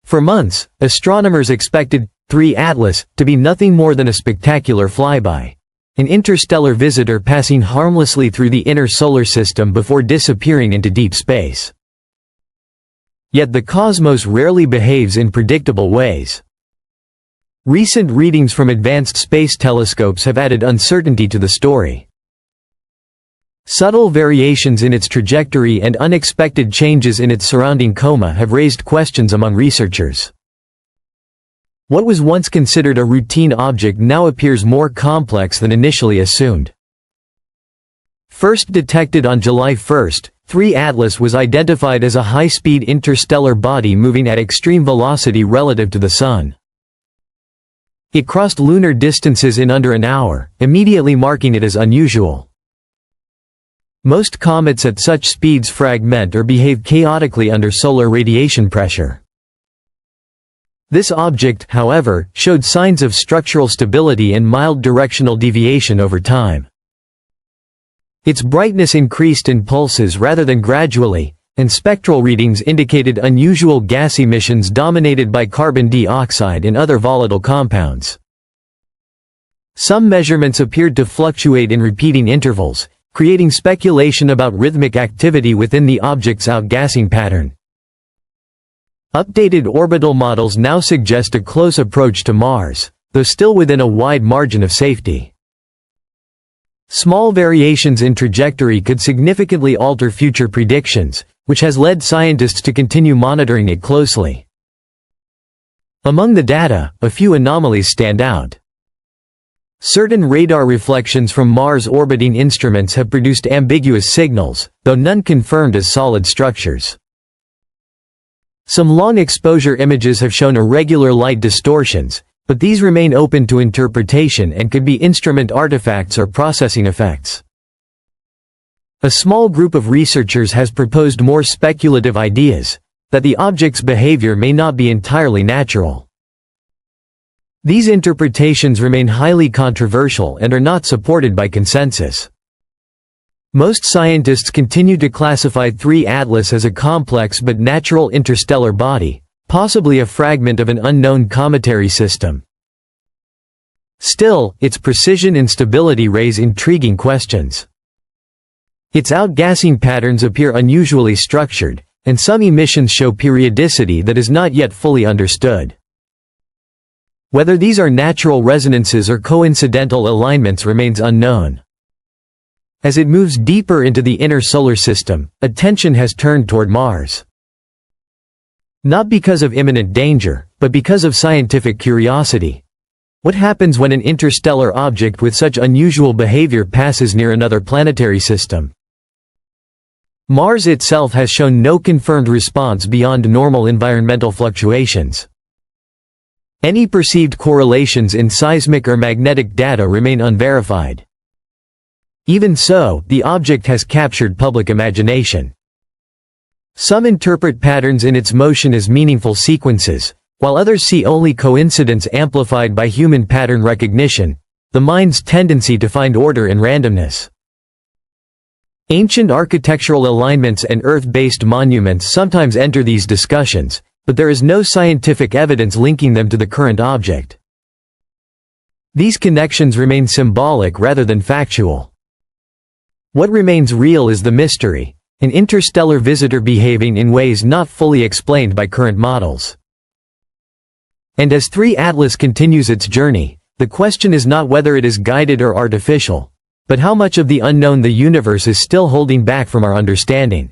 For months, astronomers expected 3 Atlas to be nothing more than a spectacular flyby, an interstellar visitor passing harmlessly through the inner solar system before disappearing into deep space. Yet the cosmos rarely behaves in predictable ways. Recent readings from advanced space telescopes have added uncertainty to the story. Subtle variations in its trajectory and unexpected changes in its surrounding coma have raised questions among researchers. What was once considered a routine object now appears more complex than initially assumed. First detected on July 1, 3 Atlas was identified as a high-speed interstellar body moving at extreme velocity relative to the Sun. It crossed lunar distances in under an hour, immediately marking it as unusual. Most comets at such speeds fragment or behave chaotically under solar radiation pressure. This object, however, showed signs of structural stability and mild directional deviation over time. Its brightness increased in pulses rather than gradually, and spectral readings indicated unusual gas emissions dominated by carbon dioxide and other volatile compounds. Some measurements appeared to fluctuate in repeating intervals, creating speculation about rhythmic activity within the object's outgassing pattern. Updated orbital models now suggest a close approach to Mars, though still within a wide margin of safety. Small variations in trajectory could significantly alter future predictions, which has led scientists to continue monitoring it closely. Among the data, a few anomalies stand out. Certain radar reflections from Mars orbiting instruments have produced ambiguous signals, though none confirmed as solid structures. Some long-exposure images have shown irregular light distortions, but these remain open to interpretation and could be instrument artifacts or processing effects. A small group of researchers has proposed more speculative ideas, that the object's behavior may not be entirely natural. These interpretations remain highly controversial and are not supported by consensus. Most scientists continue to classify 3 Atlas as a complex but natural interstellar body, possibly a fragment of an unknown cometary system. Still, its precision and stability raise intriguing questions. Its outgassing patterns appear unusually structured, and some emissions show periodicity that is not yet fully understood. Whether these are natural resonances or coincidental alignments remains unknown. As it moves deeper into the inner solar system, attention has turned toward Mars. Not because of imminent danger, but because of scientific curiosity. What happens when an interstellar object with such unusual behavior passes near another planetary system? Mars itself has shown no confirmed response beyond normal environmental fluctuations. Any perceived correlations in seismic or magnetic data remain unverified. Even so, the object has captured public imagination. Some interpret patterns in its motion as meaningful sequences, while others see only coincidence amplified by human pattern recognition, the mind's tendency to find order in randomness. Ancient architectural alignments and Earth-based monuments sometimes enter these discussions, but there is no scientific evidence linking them to the current object. These connections remain symbolic rather than factual. What remains real is the mystery, an interstellar visitor behaving in ways not fully explained by current models. And as 3 Atlas continues its journey, the question is not whether it is guided or artificial, but how much of the unknown the universe is still holding back from our understanding.